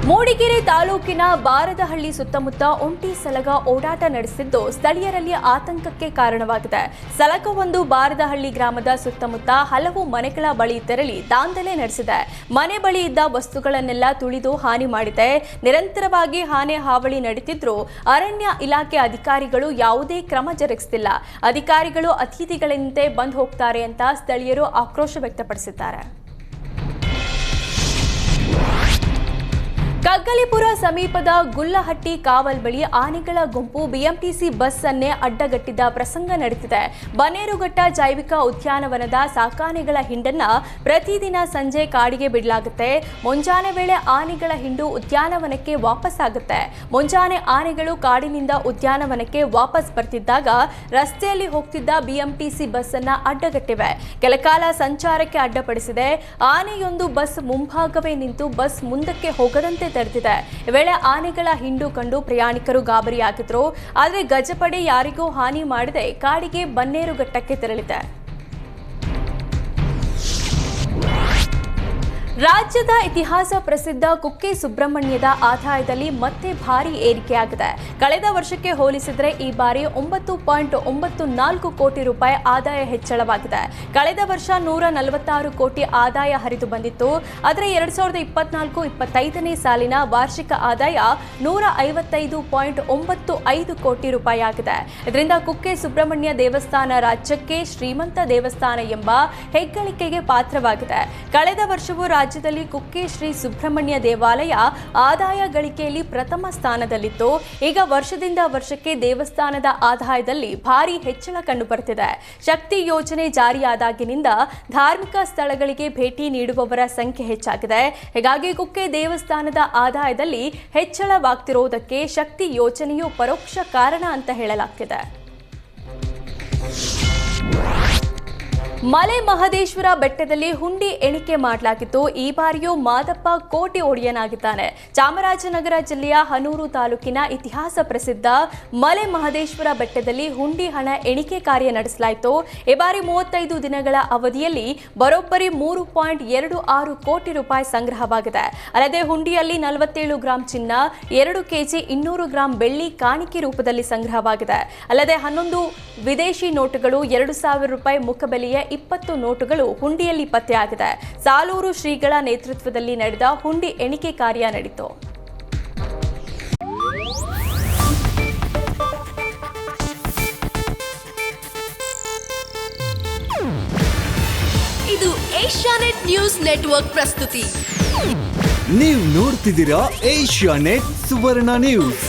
ಮೂಡಿಗೆರೆ ತಾಲೂಕಿನ ಬಾರದಹಳ್ಳಿ ಸುತ್ತಮುತ್ತ ಒಂಟಿ ಸಲಗ ಓಡಾಟ ನಡೆಸಿದ್ದು ಸ್ಥಳೀಯರಲ್ಲಿ ಆತಂಕಕ್ಕೆ ಕಾರಣವಾಗಿದೆ. ಸಲಗವೊಂದು ಬಾರದಹಳ್ಳಿ ಗ್ರಾಮದ ಸುತ್ತಮುತ್ತ ಹಲವು ಮನೆಗಳ ಬಳಿ ತೆರಳಿ ದಾಂಧಲೆ ನಡೆಸಿದೆ. ಮನೆ ಬಳಿ ಇದ್ದ ವಸ್ತುಗಳನ್ನೆಲ್ಲ ತುಳಿದು ಹಾನಿ ಮಾಡಿದೆ. ನಿರಂತರವಾಗಿ ಆನೆ ಹಾವಳಿ ನಡೀತಿದ್ರೂ ಅರಣ್ಯ ಇಲಾಖೆ ಅಧಿಕಾರಿಗಳು ಯಾವುದೇ ಕ್ರಮ ಜರುಗಿಸುತ್ತಿಲ್ಲ. ಅಧಿಕಾರಿಗಳು ಅತಿಥಿಗಳಂತೆ ಬಂದ್ ಹೋಗ್ತಾರೆ ಅಂತ ಸ್ಥಳೀಯರು ಆಕ್ರೋಶ ವ್ಯಕ್ತಪಡಿಸಿದ್ದಾರೆ. ಕಗ್ಗಲಿಪುರ ಸಮೀಪದ ಗುಲ್ಲಹಟ್ಟಿ ಕಾವಲ್ ಬಳಿ ಆನೆಗಳ ಗುಂಪು ಬಿಎಂಟಿಸಿ ಬಸ್ ಅನ್ನೇ ಅಡ್ಡಗಟ್ಟಿದ ಪ್ರಸಂಗ ನಡೆದಿದೆ. ಬನ್ನೇರುಘಟ್ಟ ಜೈವಿಕ ಉದ್ಯಾನವನದ ಸಾಕಾನೆಗಳ ಹಿಂಡನ್ನ ಪ್ರತಿದಿನ ಸಂಜೆ ಕಾಡಿಗೆ ಬಿಡಲಾಗುತ್ತೆ. ಮುಂಜಾನೆ ವೇಳೆ ಆನೆಗಳ ಹಿಂಡು ಉದ್ಯಾನವನಕ್ಕೆ ವಾಪಸ್ ಆಗುತ್ತೆ. ಮುಂಜಾನೆ ಆನೆಗಳು ಕಾಡಿನಿಂದ ಉದ್ಯಾನವನಕ್ಕೆ ವಾಪಸ್ ಬರ್ತಿದ್ದಾಗ ರಸ್ತೆಯಲ್ಲಿ ಹೋಗ್ತಿದ್ದ ಬಿಎಂಟಿಸಿ ಬಸ್ ಅನ್ನ ಅಡ್ಡಗಟ್ಟಿವೆ. ಕೆಲಕಾಲ ಸಂಚಾರಕ್ಕೆ ಅಡ್ಡಪಡಿಸಿದೆ. ಆನೆಯೊಂದು ಬಸ್ ಮುಂಭಾಗವೇ ನಿಂತು ಬಸ್ ಮುಂದಕ್ಕೆ ಹೋಗದಂತೆ ತಡೆದಿದೆ. ಈ ವೇಳೆ ಆನೆಗಳ ಹಿಂಡು ಕಂಡು ಪ್ರಯಾಣಿಕರು ಗಾಬರಿಯಾಗಿದ್ರು. ಆದರೆ ಗಜಪಡೆ ಯಾರಿಗೂ ಹಾನಿ ಮಾಡದೆ ಕಾಡಿಗೆ ಬನ್ನೇರುಘಟ್ಟಕ್ಕೆ ತೆರಳಿದೆ. ರಾಜ್ಯದ ಇತಿಹಾಸ ಪ್ರಸಿದ್ಧ ಕುಕ್ಕೆ ಸುಬ್ರಹ್ಮಣ್ಯದ ಆದಾಯದಲ್ಲಿ ಮತ್ತೆ ಭಾರಿ ಏರಿಕೆಯಾಗಿದೆ. ಕಳೆದ ವರ್ಷಕ್ಕೆ ಹೋಲಿಸಿದರೆ ಈ ಬಾರಿ 9.94 ಕೋಟಿ ರೂಪಾಯಿ ಆದಾಯ ಹೆಚ್ಚಳವಾಗಿದೆ. ಕಳೆದ ವರ್ಷ 146 ಕೋಟಿ ಆದಾಯ ಹರಿದು ಬಂದಿತ್ತು. ಆದರೆ 2024-25ನೇ ಸಾಲಿನ ವಾರ್ಷಿಕ ಆದಾಯ 155.95 ಕೋಟಿ ರೂಪಾಯಿ ಆಗಿದೆ. ಇದರಿಂದ ಕುಕ್ಕೆ ಸುಬ್ರಹ್ಮಣ್ಯ ದೇವಸ್ಥಾನ ರಾಜ್ಯಕ್ಕೆ ಶ್ರೀಮಂತ ದೇವಸ್ಥಾನ ಎಂಬ ಹೆಗ್ಗಳಿಕೆಗೆ ಪಾತ್ರವಾಗಿದೆ. ಕಳೆದ ವರ್ಷವೂ ರಾಜ್ಯದಲ್ಲಿ ಕುಕ್ಕೆ ಶ್ರೀ ಸುಬ್ರಹ್ಮಣ್ಯ ದೇವಾಲಯ ಆದಾಯ ಗಳಿಕೆಯಲ್ಲಿ ಪ್ರಥಮ ಸ್ಥಾನದಲ್ಲಿತ್ತು. ಈಗ ವರ್ಷದಿಂದ ವರ್ಷಕ್ಕೆ ದೇವಸ್ಥಾನದ ಆದಾಯದಲ್ಲಿ ಭಾರಿ ಹೆಚ್ಚಳ ಕಂಡುಬರುತ್ತಿದೆ. ಶಕ್ತಿ ಯೋಜನೆ ಜಾರಿಯಾದಾಗಿನಿಂದ ಧಾರ್ಮಿಕ ಸ್ಥಳಗಳಿಗೆ ಭೇಟಿ ನೀಡುವವರ ಸಂಖ್ಯೆ ಹೆಚ್ಚಾಗಿದೆ. ಹೀಗಾಗಿ ಕುಕ್ಕೆ ದೇವಸ್ಥಾನದ ಆದಾಯದಲ್ಲಿ ಹೆಚ್ಚಳವಾಗ್ತಿರುವುದಕ್ಕೆ ಶಕ್ತಿ ಯೋಜನೆಯು ಪರೋಕ್ಷ ಕಾರಣ ಅಂತ ಹೇಳಲಾಗ್ತಿದೆ. ಮಲೆ ಮಹದೇಶ್ವರ ಬೆಟ್ಟದಲ್ಲಿ ಹುಂಡಿ ಎಣಿಕೆ ಮಾಡಲಾಗಿತ್ತು. ಈ ಬಾರಿಯೂ ಮಾದಪ್ಪ ಕೋಟಿ ಒಡೆಯನಾಗಿದ್ದಾನೆ. ಚಾಮರಾಜನಗರ ಜಿಲ್ಲೆಯ ಹನೂರು ತಾಲೂಕಿನ ಇತಿಹಾಸ ಪ್ರಸಿದ್ಧ ಮಲೆ ಮಹದೇಶ್ವರ ಬೆಟ್ಟದಲ್ಲಿ ಹುಂಡಿ ಹಣ ಎಣಿಕೆ ಕಾರ್ಯ ನಡೆಸಲಾಯಿತು. ಈ ಬಾರಿ 35 ದಿನಗಳ ಅವಧಿಯಲ್ಲಿ ಬರೋಬ್ಬರಿ 3.26 ಕೋಟಿ ರೂಪಾಯಿ ಸಂಗ್ರಹವಾಗಿದೆ. ಅಲ್ಲದೆ ಹುಂಡಿಯಲ್ಲಿ 47 ಗ್ರಾಂ ಚಿನ್ನ, 2 ಕೆಜಿ 200 ಗ್ರಾಂ ಬೆಳ್ಳಿ ಕಾಣಿಕೆ ರೂಪದಲ್ಲಿ ಸಂಗ್ರಹವಾಗಿದೆ. ಅಲ್ಲದೆ 11 ವಿದೇಶಿ ನೋಟುಗಳು, 2,000 ರೂಪಾಯಿ ಮುಖಬೆಲೆಯ 20 ನೋಟುಗಳು ಹುಂಡಿಯಲ್ಲಿ ಪತ್ತೆಯಾಗಿದೆ. ಸಾಲೂರು ಶ್ರೀಗಳ ನೇತೃತ್ವದಲ್ಲಿ ನಡೆದ ಹುಂಡಿ ಎಣಿಕೆ ಕಾರ್ಯ ನಡೆಯಿತು. ಇದು ಏಷ್ಯಾನೆಟ್ ನ್ಯೂಸ್ ನೆಟ್ವರ್ಕ್ ಪ್ರಸ್ತುತಿ. ನೀವು ನೋಡ್ತಿದ್ದೀರಾ ಏಷ್ಯಾನೆಟ್ ಸುವರ್ಣ ನ್ಯೂಸ್.